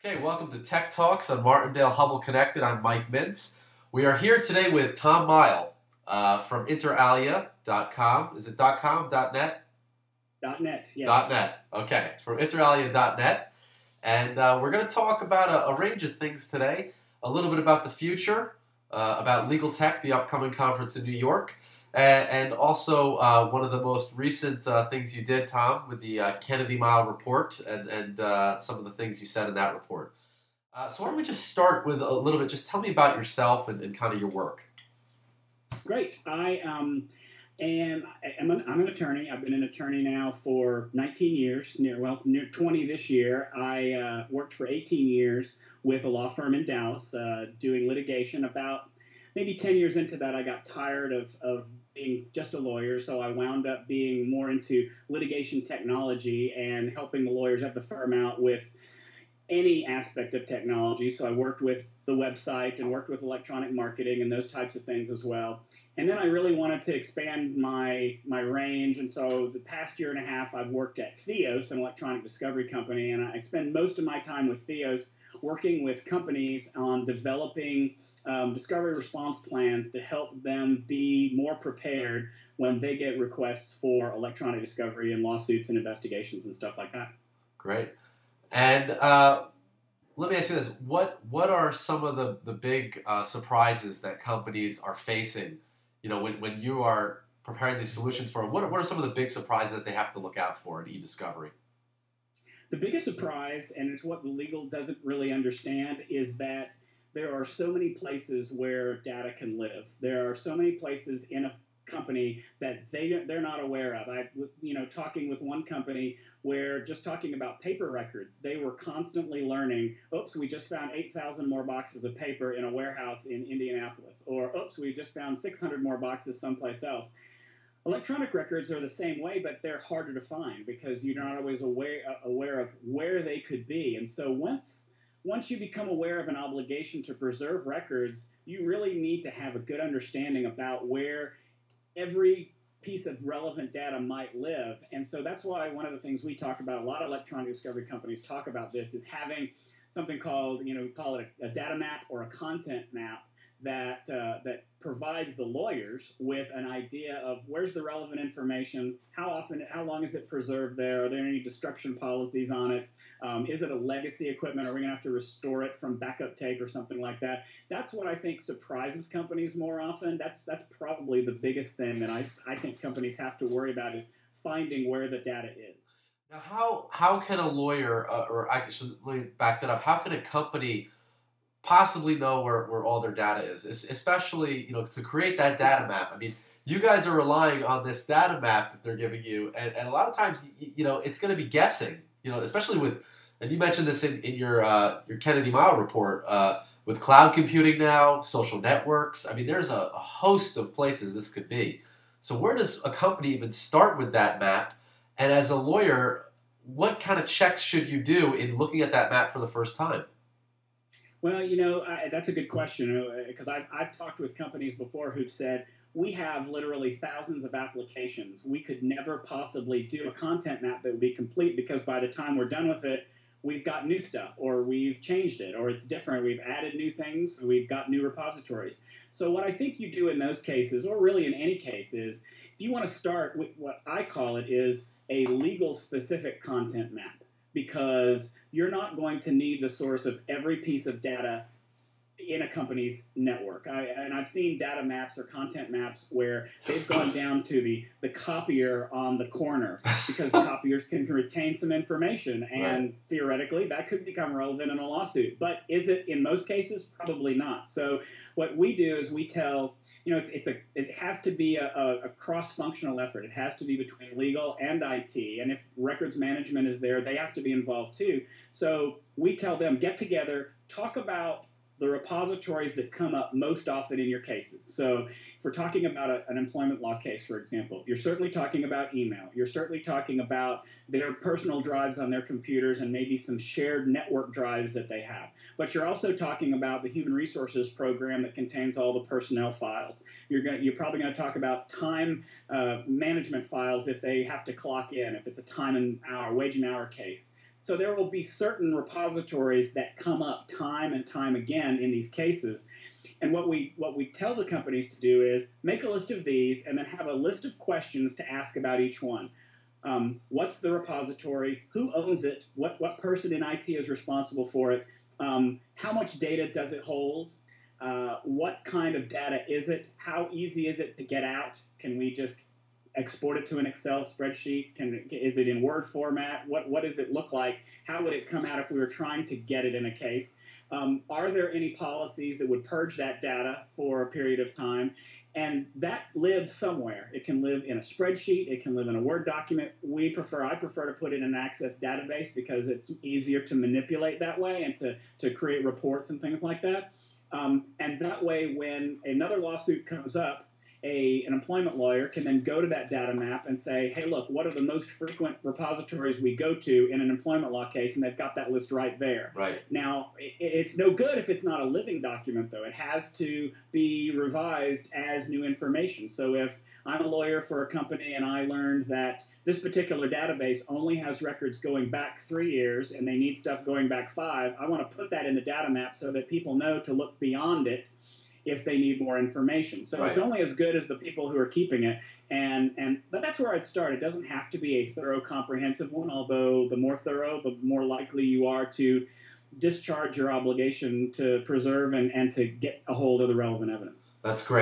Okay, welcome to Tech Talks on Martindale-Hubbell Connected. I'm Mike Mintz. We are here today with Tom Mighell from interalia.com. Is it .com, .net? .net, yes. .net, okay. From interalia.net. And we're going to talk about a range of things today. A little bit about the future, about Legal Tech, the upcoming conference in New York, and also one of the most recent things you did, Tom, with the Kennedy Miles report and some of the things you said in that report. So why don't we just start with a little bit, just tell me about yourself and kind of your work. Great. I'm an attorney. I've been an attorney now for 19 years, near 20 this year. I worked for 18 years with a law firm in Dallas doing litigation. About maybe 10 years into that, I got tired of being just a lawyer, so I wound up being more into litigation technology and helping the lawyers at the firm out with any aspect of technology. So I worked with the website and worked with electronic marketing and those types of things as well. And then I really wanted to expand my range, and so the past year and a half I've worked at Theos, an electronic discovery company, and I spend most of my time with Theos working with companies on developing discovery response plans to help them be more prepared when they get requests for electronic discovery and lawsuits and investigations and stuff like that. Great. And let me ask you this. What are some of the big surprises that companies are facing, you know, when you are preparing these solutions for them? What are some of the big surprises that they have to look out for in e-discovery? The biggest surprise, and it's what the legal doesn't really understand, is that there are so many places where data can live. There are so many places in a company that they're not aware of. Talking with one company where just talking about paper records, they were constantly learning, oops, we just found 8,000 more boxes of paper in a warehouse in Indianapolis, or oops, we just found 600 more boxes someplace else. Electronic records are the same way, but they're harder to find because you're not always aware of where they could be. And so once you become aware of an obligation to preserve records, you really need to have a good understanding about where every piece of relevant data might live. And so that's why one of the things we talk about, a lot of electronic discovery companies talk about this, is having something called, we call it a data map or a content map that provides the lawyers with an idea of where's the relevant information, how long is it preserved there, are there any destruction policies on it, is it a legacy equipment, are we going to have to restore it from backup tape or something like that. That's what I think surprises companies more often. That's probably the biggest thing that I think companies have to worry about, is finding where the data is. Now, how can a lawyer, let me back that up, how can a company possibly know where all their data is, especially, to create that data map? I mean, you guys are relying on this data map that they're giving you, and a lot of times, it's going to be guessing, especially with, and you mentioned this in your Kennedy Miles report, with cloud computing now, social networks. I mean, there's a host of places this could be. So where does a company even start with that map? And as a lawyer, what kind of checks should you do in looking at that map for the first time? Well, that's a good question, because I've talked with companies before who've said, we have literally thousands of applications. We could never possibly do a content map that would be complete because by the time we're done with it, we've got new stuff, or we've changed it, or it's different. We've added new things. We've got new repositories. So what I think you do in those cases, or really in any case, is if you want to start with what I call it is a legal-specific content map, because you're not going to need the source of every piece of data in a company's network. I've seen data maps or content maps where they've gone down to the copier on the corner because copiers can retain some information, and Right. Theoretically that could become relevant in a lawsuit. But is it in most cases? Probably not. So what we do is we tell, it has to be a cross-functional effort. It has to be between legal and IT, and if records management is there, they have to be involved too. So we tell them, get together, talk about the repositories that come up most often in your cases. So if we're talking about an employment law case, for example, you're certainly talking about email. You're certainly talking about their personal drives on their computers and maybe some shared network drives that they have. But you're also talking about the human resources program that contains all the personnel files. You're probably going to talk about time management files if they have to clock in, if it's a time and hour, wage and hour case. So there will be certain repositories that come up time and time again in these cases. And what we tell the companies to do is make a list of these and then have a list of questions to ask about each one. What's the repository? Who owns it? What person in IT is responsible for it? How much data does it hold? What kind of data is it? How easy is it to get out? Can we just export it to an Excel spreadsheet? Is it in Word format? What does it look like? How would it come out if we were trying to get it in a case? Are there any policies that would purge that data for a period of time? And that lives somewhere. It can live in a spreadsheet. It can live in a Word document. I prefer to put it in an Access database because it's easier to manipulate that way and to create reports and things like that. And that way, when another lawsuit comes up, an employment lawyer can then go to that data map and say, hey, look, what are the most frequent repositories we go to in an employment law case? And they've got that list right there. Right. Now, it's no good if it's not a living document, though. It has to be revised as new information. So if I'm a lawyer for a company and I learned that this particular database only has records going back 3 years and they need stuff going back 5, I want to put that in the data map so that people know to look beyond it if they need more information. So It's only as good as the people who are keeping it. But that's where I'd start. It doesn't have to be a thorough, comprehensive one, although the more thorough, the more likely you are to discharge your obligation to preserve and to get a hold of the relevant evidence. That's great.